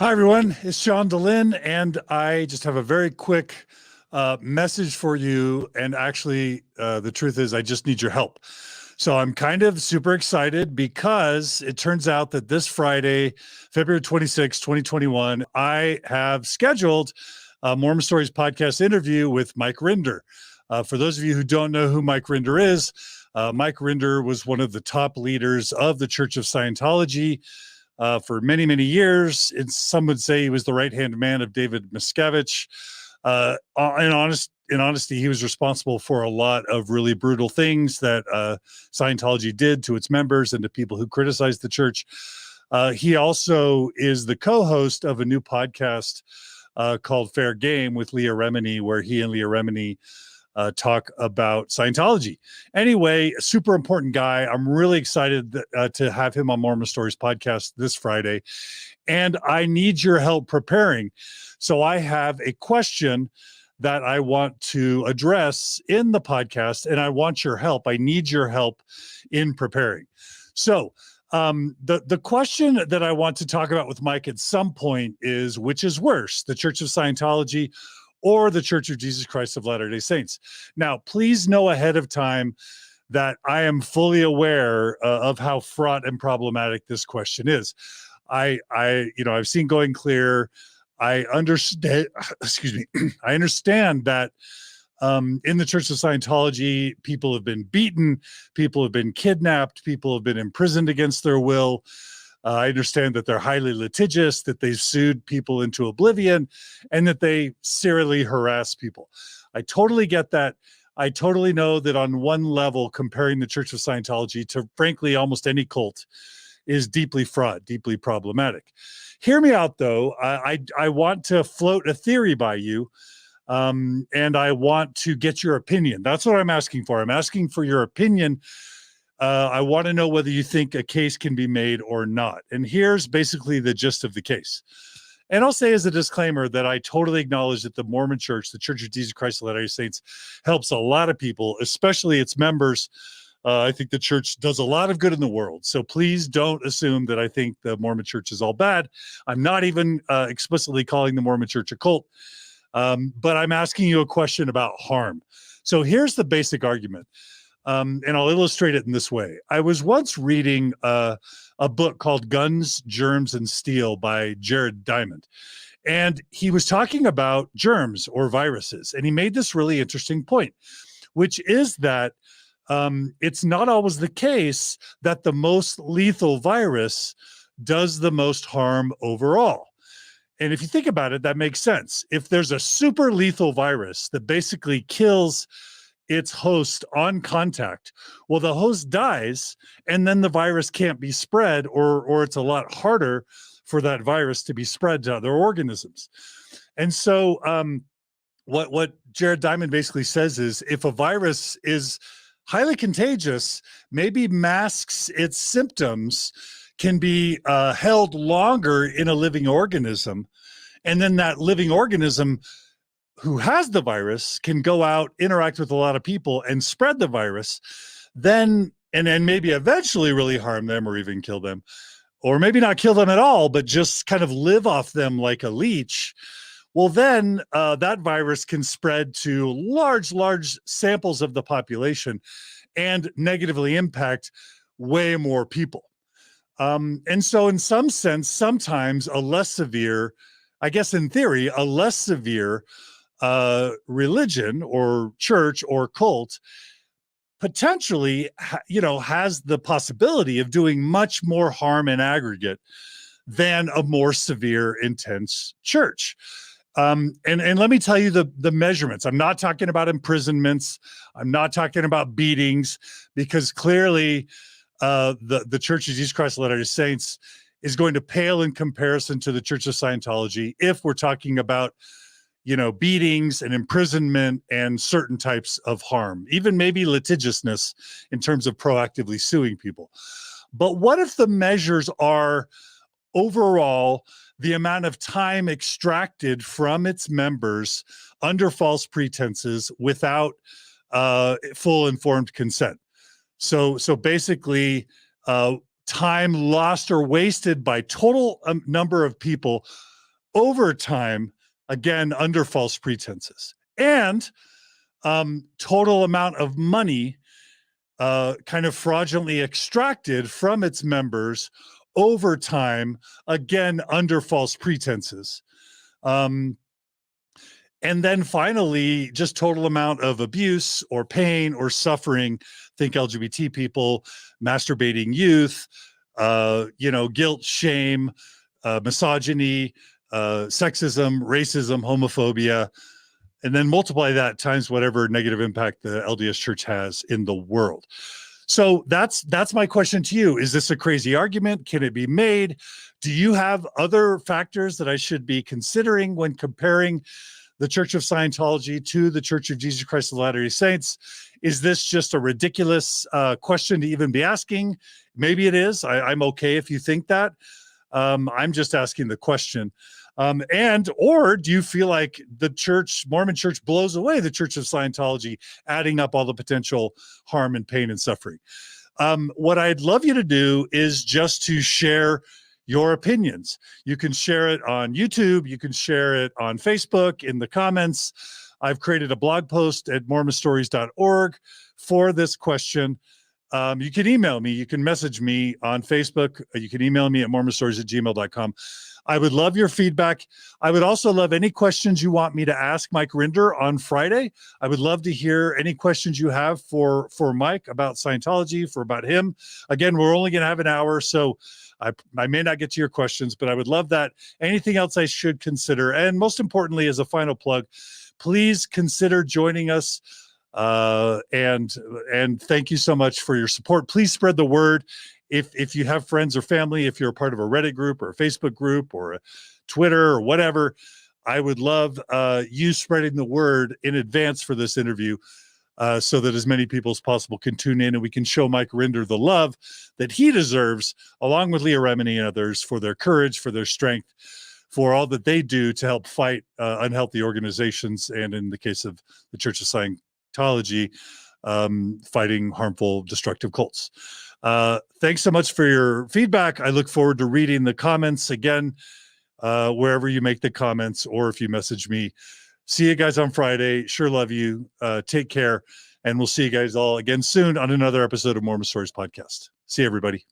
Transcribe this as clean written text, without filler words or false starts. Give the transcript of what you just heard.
Hi, everyone. It's Sean DeLynn, and I just have a very quick message for you. And actually, the truth is, I just need your help. So I'm kind of super excited because it turns out that this Friday, February 26, 2021, I have scheduled a Mormon Stories podcast interview with Mike Rinder. For those of you who don't know who Mike Rinder is, Mike Rinder was one of the top leaders of the Church of Scientology for many, many years. Some would say he was the right-hand man of David Miscavige. In honesty, he was responsible for a lot of really brutal things that Scientology did to its members and to people who criticized the church. He also is the co-host of a new podcast called Fair Game with Leah Remini, where he and Leah Remini talk about Scientology. Anyway, a super important guy. I'm really excited to have him on Mormon Stories podcast this Friday. And I need your help preparing. So I have a question that I want to address in the podcast, and I want your help. I need your help in preparing. So the question that I want to talk about with Mike at some point is, which is worse, the Church of Scientology or the Church of Jesus Christ of Latter-day Saints? Now, please know ahead of time that I am fully aware of how fraught and problematic this question is. I've seen Going Clear. I understand, excuse me, I understand that in the Church of Scientology, people have been beaten, people have been kidnapped, people have been imprisoned against their will. I understand that they're highly litigious, that they've sued people into oblivion, and that they serially harass people. I totally get that. I totally know that on one level, comparing the Church of Scientology to, frankly, almost any cult is deeply fraught, deeply problematic. Hear me out, though. I want to float a theory by you, and I want to get your opinion. That's what I'm asking for. I'm asking for your opinion. I want to know whether you think a case can be made or not. And here's basically the gist of the case. And I'll say as a disclaimer that I totally acknowledge that the Mormon Church, the Church of Jesus Christ of Latter-day Saints, helps a lot of people, especially its members. I think the church does a lot of good in the world. So please don't assume that I think the Mormon Church is all bad. I'm not even explicitly calling the Mormon Church a cult, but I'm asking you a question about harm. So here's the basic argument. And I'll illustrate it in this way. I was once reading a book called Guns, Germs, and Steel by Jared Diamond. And he was talking about germs or viruses. And he made this really interesting point, which is that it's not always the case that the most lethal virus does the most harm overall. And if you think about it, that makes sense. If there's a super lethal virus that basically kills its host on contact, well, the host dies, and then the virus can't be spread, or it's a lot harder for that virus to be spread to other organisms. And so what Jared Diamond basically says is, if a virus is highly contagious, maybe masks its symptoms, can be held longer in a living organism, and then that living organism who has the virus can go out, interact with a lot of people, and spread the virus, then maybe eventually really harm them or even kill them, or maybe not kill them at all, but just kind of live off them like a leech. Well, then that virus can spread to large samples of the population and negatively impact way more people. And so in some sense, sometimes a less severe, I guess in theory, a less severe religion or church or cult potentially, has the possibility of doing much more harm in aggregate than a more severe, intense church. And let me tell you the measurements. I'm not talking about imprisonments. I'm not talking about beatings, because clearly the Church of Jesus Christ of Latter-day Saints is going to pale in comparison to the Church of Scientology if we're talking about, beatings and imprisonment and certain types of harm, even maybe litigiousness in terms of proactively suing people. But what if the measures are overall the amount of time extracted from its members under false pretenses without full informed consent? So basically, time lost or wasted by total number of people overtime, again, under false pretenses, and total amount of money kind of fraudulently extracted from its members over time, again, under false pretenses. And then finally, just total amount of abuse or pain or suffering. Think LGBT people, masturbating youth, guilt, shame, misogyny, sexism, racism, homophobia, and then multiply that times whatever negative impact the LDS Church has in the world. So that's my question to you. Is this a crazy argument? Can it be made? Do you have other factors that I should be considering when comparing the Church of Scientology to the Church of Jesus Christ of Latter-day Saints? Is this just a ridiculous question to even be asking? Maybe it is. I'm okay if you think that. I'm just asking the question. Or do you feel like the Mormon Church blows away the Church of Scientology, adding up all the potential harm and pain and suffering? What I'd love you to do is just to share your opinions. You can share it on YouTube. You can share it on Facebook in the comments. I've created a blog post at mormonstories.org for this question. You can email me. You can message me on Facebook. You can email me at mormonstories@gmail.com. I would love your feedback. I would also love any questions you want me to ask Mike Rinder on Friday. I would love to hear any questions you have for Mike about Scientology, about him. Again, we're only going to have an hour, so I may not get to your questions, but I would love that. Anything else I should consider? And most importantly, as a final plug, please consider joining us. And thank you so much for your support. Please spread the word. If you have friends or family, if you're a part of a Reddit group or a Facebook group or a Twitter or whatever, I would love you spreading the word in advance for this interview, so that as many people as possible can tune in and we can show Mike Rinder the love that he deserves, along with Leah Remini and others, for their courage, for their strength, for all that they do to help fight unhealthy organizations, and in the case of the Church of Scientology, fighting harmful, destructive cults. Thanks so much for your feedback. I look forward to reading the comments again, wherever you make the comments, or if you message me. See you guys on Friday. Sure love you. Take care. And we'll see you guys all again soon on another episode of Mormon Stories Podcast. See you, everybody.